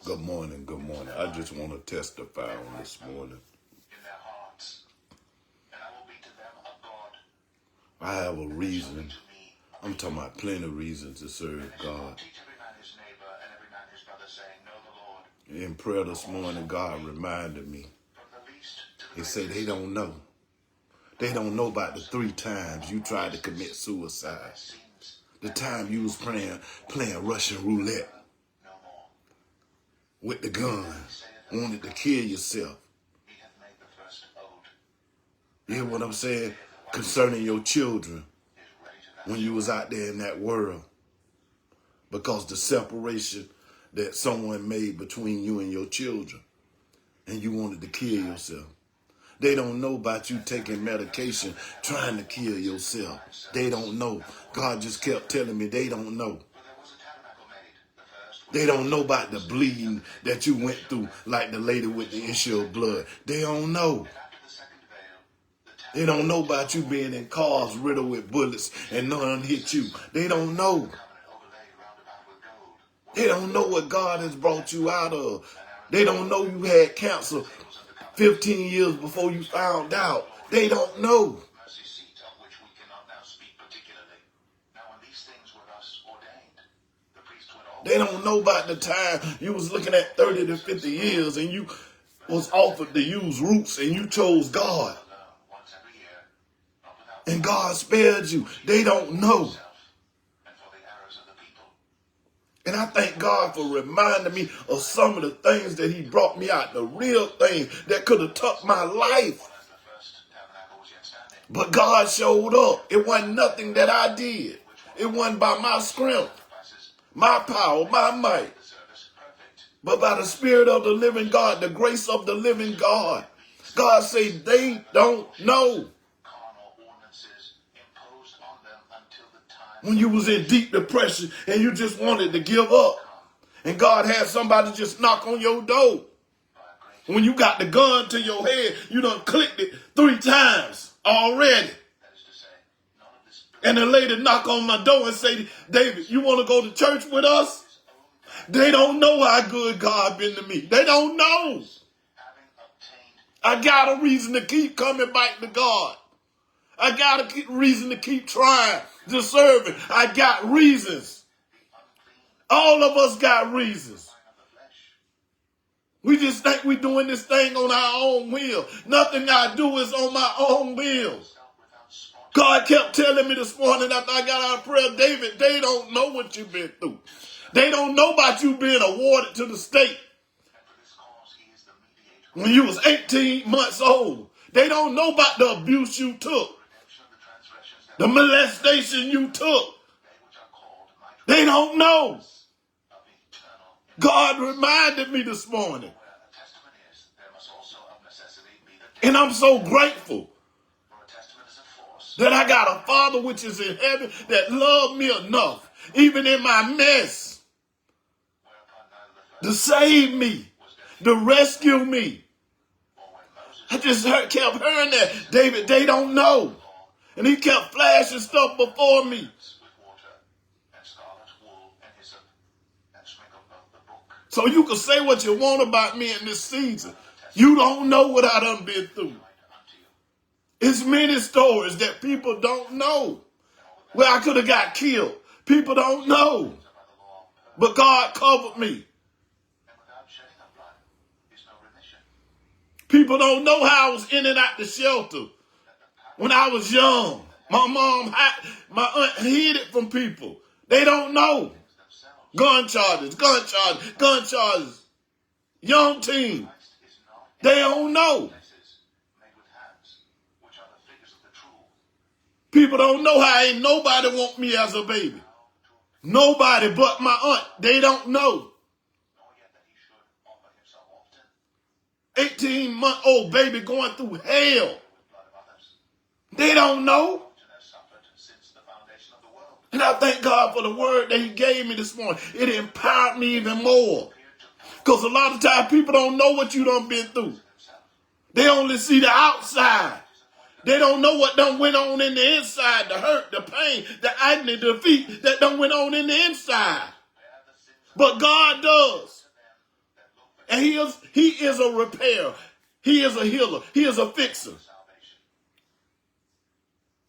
Good morning, good morning. I just want to testify on this morning. I have a reason. I'm talking about plenty of reasons to serve God. In prayer this morning, God reminded me. He said they don't know. They don't know about the 3 times you tried to commit suicide. The time you was playing Russian roulette with the gun, wanted to kill yourself. You hear what I'm saying? Concerning your children when you was out there in that world. Because the separation that someone made between you and your children, and you wanted to kill yourself. They don't know about you taking medication, trying to kill yourself. They don't know. God just kept telling me they don't know. They don't know about the bleeding that you went through, like the lady with the issue of blood. They don't know. They don't know about you being in cars riddled with bullets and none hit you. They don't know. They don't know what God has brought you out of. They don't know you had cancer 15 years before you found out. They don't know. They don't know about the time you was looking at 30 to 50 years and you was offered to use roots and you chose God. And God spared you. They don't know. And I thank God for reminding me of some of the things that he brought me out, the real things that could have took my life. But God showed up. It wasn't nothing that I did. It wasn't by my strength, my power, my might, but by the Spirit of the living God, the grace of the living God. God said they don't know. When you was in deep depression and you just wanted to give up, and God had somebody just knock on your door. When you got the gun to your head, you done clicked it 3 times already. And the lady knock on my door and say, David, you want to go to church with us? They don't know how good God been to me. They don't know. I got a reason to keep coming back to God. I got a reason to keep trying to serve Him. I got reasons. All of us got reasons. We just think we're doing this thing on our own will. Nothing I do is on my own will. God kept telling me this morning after I got out of prayer, David, they don't know what you've been through. They don't know about you being awarded to the state when you was 18 months old. They don't know about the abuse you took, the molestation you took. They don't know. God reminded me this morning. And I'm so grateful that I got a Father which is in heaven that loved me enough, even in my mess, to save me, to rescue me. I just kept hearing that. David, they don't know. And he kept flashing stuff before me. So you can say what you want about me in this season. You don't know what I done been through. It's many stories that people don't know. Where I could have got killed. People don't know. But God covered me. People don't know how I was in and out the shelter when I was young. My mom, my aunt hid it from people. They don't know. Gun charges. Young teen. They don't know. People don't know how ain't nobody want me as a baby. Nobody but my aunt. They don't know. 18-month-old baby going through hell. They don't know. And I thank God for the word that he gave me this morning. It empowered me even more. Because a lot of times people don't know what you done been through. They only see the outside. They don't know what done went on in the inside, the hurt, the pain, the agony, the defeat that done went on in the inside. But God does. And he is a repairer. He is a healer. He is a fixer.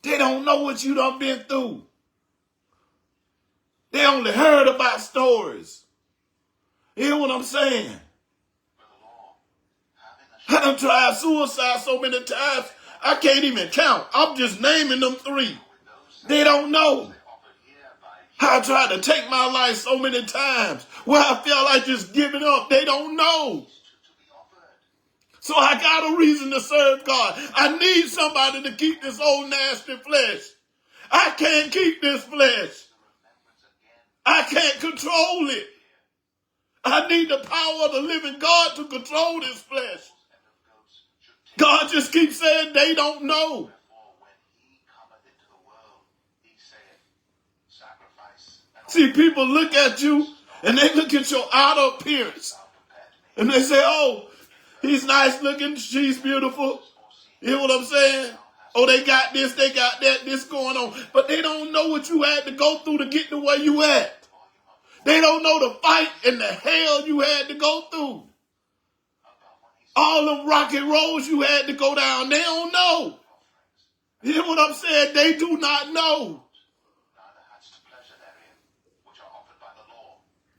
They don't know what you done been through. They only heard about stories. You hear what I'm saying? I done tried suicide so many times, I can't even count. I'm just naming them 3. They don't know. I tried to take my life so many times where I felt like just giving up. They don't know. So I got a reason to serve God. I need somebody to keep this old nasty flesh. I can't keep this flesh. I can't control it. I need the power of the living God to control this flesh. God just keeps saying they don't know. See, people look at you and they look at your outer appearance and they say, oh, he's nice looking, she's beautiful. You hear what I'm saying? Oh, they got this, they got that, this going on. But they don't know what you had to go through to get to where you at. They don't know the fight and the hell you had to go through. All them rocky roads you had to go down, they don't know. You hear what I'm saying? They do not know.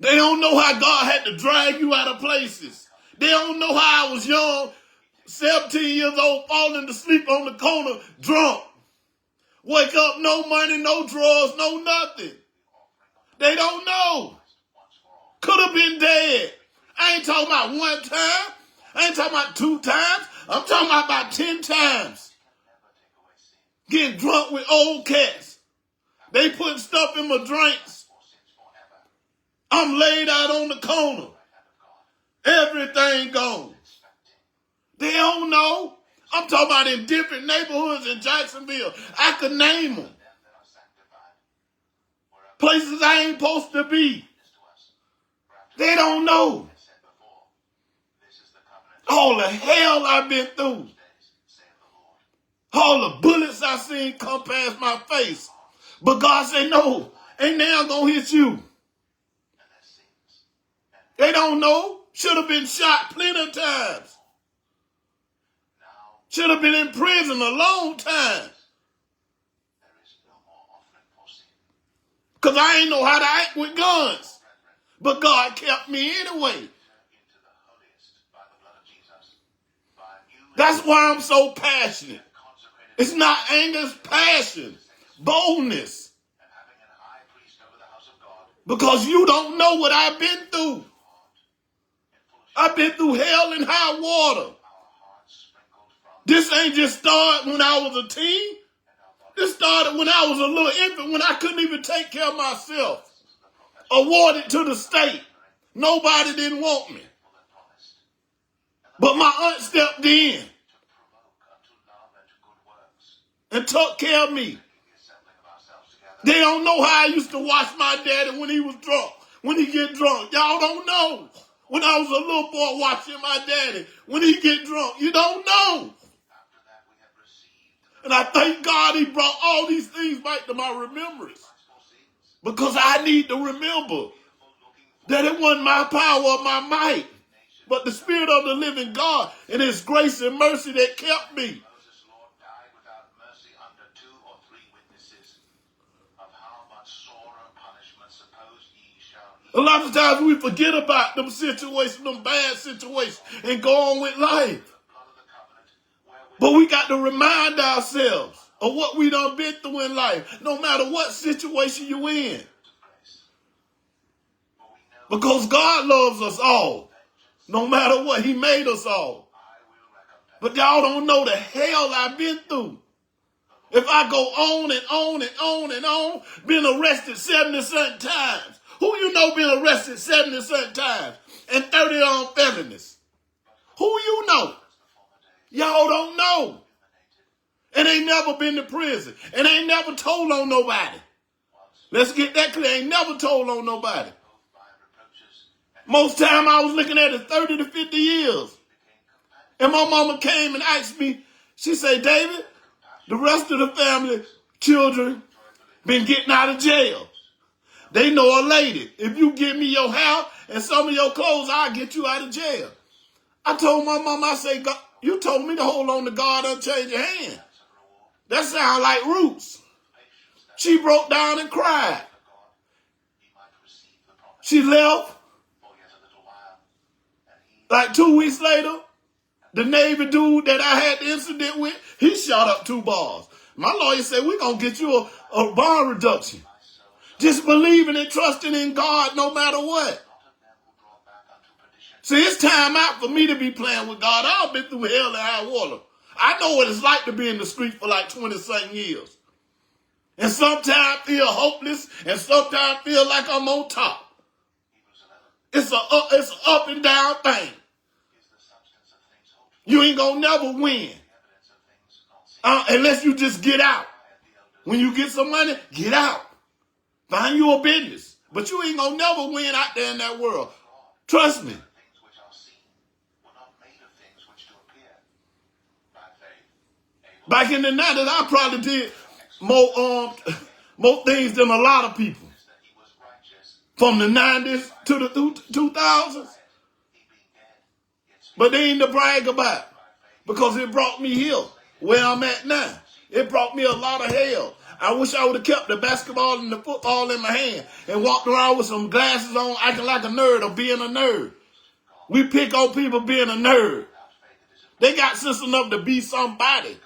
They don't know how God had to drag you out of places. They don't know how I was young, 17 years old, falling to sleep on the corner, drunk. Wake up, no money, no drugs, no nothing. They don't know. Could have been dead. I ain't talking about one time. I ain't talking about 2 times. I'm talking about 10 times. Getting drunk with old cats. They put stuff in my drinks. I'm laid out on the corner. Everything gone. They don't know. I'm talking about in different neighborhoods in Jacksonville. I could name them. Places I ain't supposed to be. They don't know. All the hell I've been through. All the bullets I seen come past my face. But God said, no, ain't now gonna hit you. They don't know. Should have been shot plenty of times. Should have been in prison a long time. Because I ain't know how to act with guns. But God kept me anyway. That's why I'm so passionate. It's not anger, it's passion, boldness. Because you don't know what I've been through. I've been through hell and high water. This ain't just started when I was a teen. This started when I was a little infant, when I couldn't even take care of myself. Awarded to the state. Nobody didn't want me. But my aunt stepped in and took care of me. They don't know how I used to watch my daddy when he was drunk. When he get drunk. Y'all don't know. When I was a little boy watching my daddy. When he get drunk. You don't know. And I thank God he brought all these things back to my remembrance. Because I need to remember that it wasn't my power or my might, but the Spirit of the living God and his grace and mercy that kept me. A lot of times we forget about them situations, them bad situations, and go on with life. But we got to remind ourselves of what we done been through in life, no matter what situation you're in. Because God loves us all, no matter what. He made us all. But y'all don't know the hell I've been through. If I go on and on and on and on, been arrested 70 something times. Who you know been arrested 70 something times and 30 on felonies? Who you know? Y'all don't know. And ain't never been to prison. And ain't never told on nobody. Let's get that clear. Ain't never told on nobody. Most time I was looking at it 30 to 50 years. And my mama came and asked me, she said, David, the rest of the family, children, been getting out of jail. They know a lady. If you give me your house and some of your clothes, I'll get you out of jail. I told my mama, I said, God, you told me to hold on to God and change your hand. That sounds like Roots. She broke down and cried. She left. Like 2 weeks later, the Navy dude that I had the incident with, he shot up 2 bars. My lawyer said, we're going to get you a bond reduction. Just believing and trusting in God no matter what. See, it's time out for me to be playing with God. I've been through hell and high water. I know what it's like to be in the street for like 20-something years. And sometimes feel hopeless and sometimes feel like I'm on top. It's an up and down thing. You ain't gonna never win unless you just get out. When you get some money, get out. Find you a business. But you ain't gonna never win out there in that world. Trust me. Back in the 90s, I probably did more things than a lot of people. From the 90s to the 2000s. But they ain't to brag about. Because it brought me here, where I'm at now. It brought me a lot of hell. I wish I would have kept the basketball and the football in my hand and walked around with some glasses on, acting like a nerd or being a nerd. We pick on people being a nerd. They got sense enough to be somebody.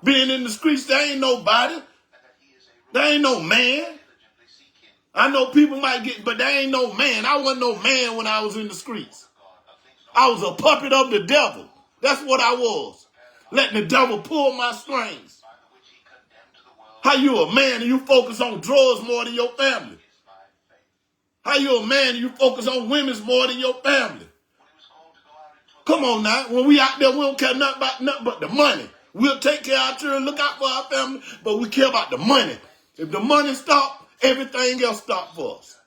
Being in the streets, there ain't nobody. There ain't no man. I know people might get, but there ain't no man. I wasn't no man when I was in the streets. I was a puppet of the devil. That's what I was. Letting the devil pull my strings. How you a man and you focus on drugs more than your family? How you a man and you focus on women more than your family? Come on now. When we out there, we don't care nothing about nothing but the money. We'll take care of our children, look out for our family, but we care about the money. If the money stops, everything else stops for us.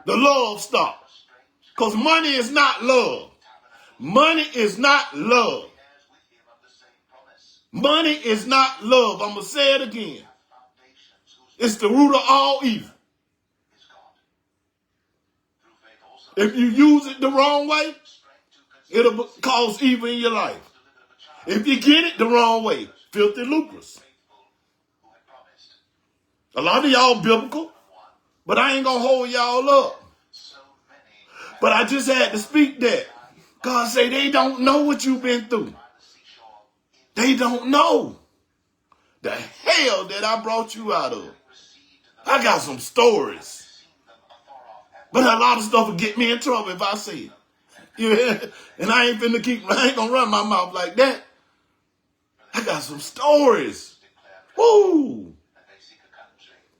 The love stops. Because money is not love. Money is not love. Money is not love. I'm going to say it again. It's the root of all evil. If you use it the wrong way, it'll cause evil in your life. If you get it the wrong way, filthy lucrous. A lot of y'all biblical, but I ain't going to hold y'all up. But I just had to speak that. God say they don't know what you've been through. They don't know the hell that I brought you out of. I got some stories. But a lot of stuff will get me in trouble if I say it. Yeah, and I ain't gonna run my mouth like that. I got some stories. Woo!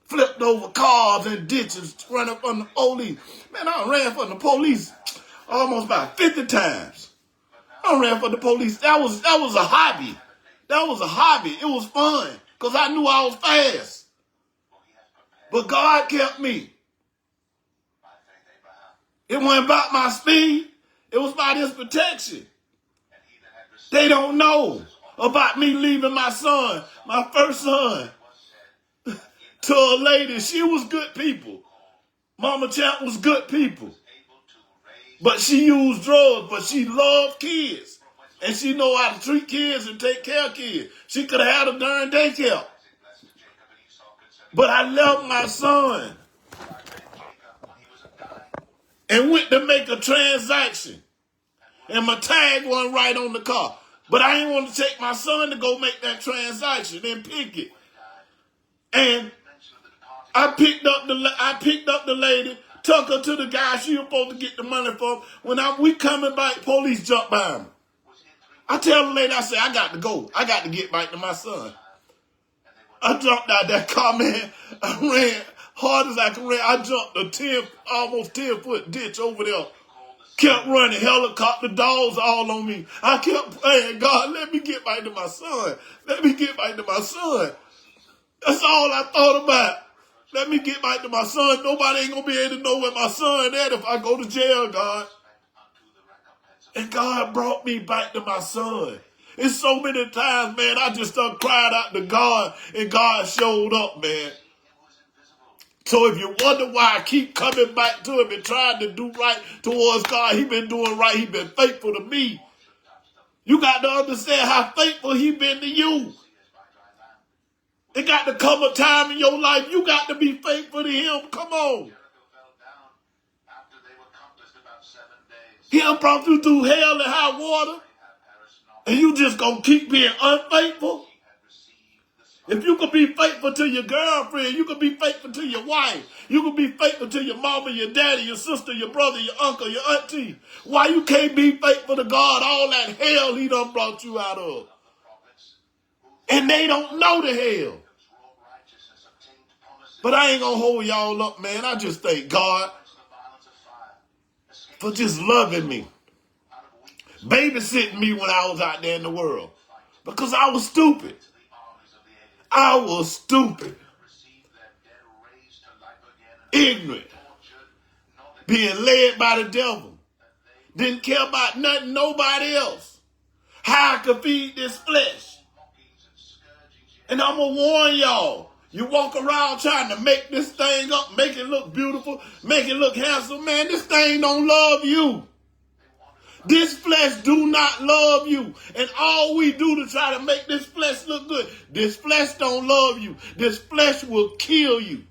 Flipped over cars and ditches, running from the police. Man, I ran from the police almost about 50 times. I ran from the police. That was a hobby. That was a hobby. It was fun because I knew I was fast. But God kept me. It wasn't about my speed. It was about his protection. They don't know about me leaving my son, my first son, to a lady. She was good people. Mama Champ was good people. But she used drugs, but she loved kids. And she know how to treat kids and take care of kids. She could have had a darn daycare. But I left my son and went to make a transaction. And my tag wasn't right on the car. But I didn't want to take my son to go make that transaction and pick it. And I picked up the lady, took her to the guy she was supposed to get the money from. When we coming back, police jumped by me. I tell the lady, I say, I got to go. I got to get back to my son. I jumped out that car, man. I ran hard as I could run. I jumped a almost 10-foot ditch over there. Kept running, helicopter, dogs all on me. I kept praying, God, let me get back to my son. Let me get back to my son. That's all I thought about. Let me get back to my son. Nobody ain't going to be able to know where my son at if I go to jail, God. And God brought me back to my son. It's so many times, man, I just cried out to God, and God showed up, man. So if you wonder why I keep coming back to him and trying to do right towards God, he been doing right. He been faithful to me. You got to understand how faithful he been to you. It got to come a time in your life you got to be faithful to him. Come on. He done brought you through hell and high water, and you just gonna keep being unfaithful? If you could be faithful to your girlfriend, you could be faithful to your wife, you could be faithful to your mama, your daddy, your sister, your brother, your uncle, your auntie, why you can't be faithful to God, all that hell he done brought you out of? And they don't know the hell. But I ain't gonna hold y'all up, man. I just thank God for just loving me, babysitting me when I was out there in the world, because I was stupid. I was stupid, ignorant, being led by the devil, didn't care about nothing, nobody else, how I could feed this flesh. And I'm going to warn y'all, you walk around trying to make this thing up, make it look beautiful, make it look handsome, man, this thing don't love you. This flesh do not love you. And all we do to try to make this flesh look good, this flesh don't love you. This flesh will kill you.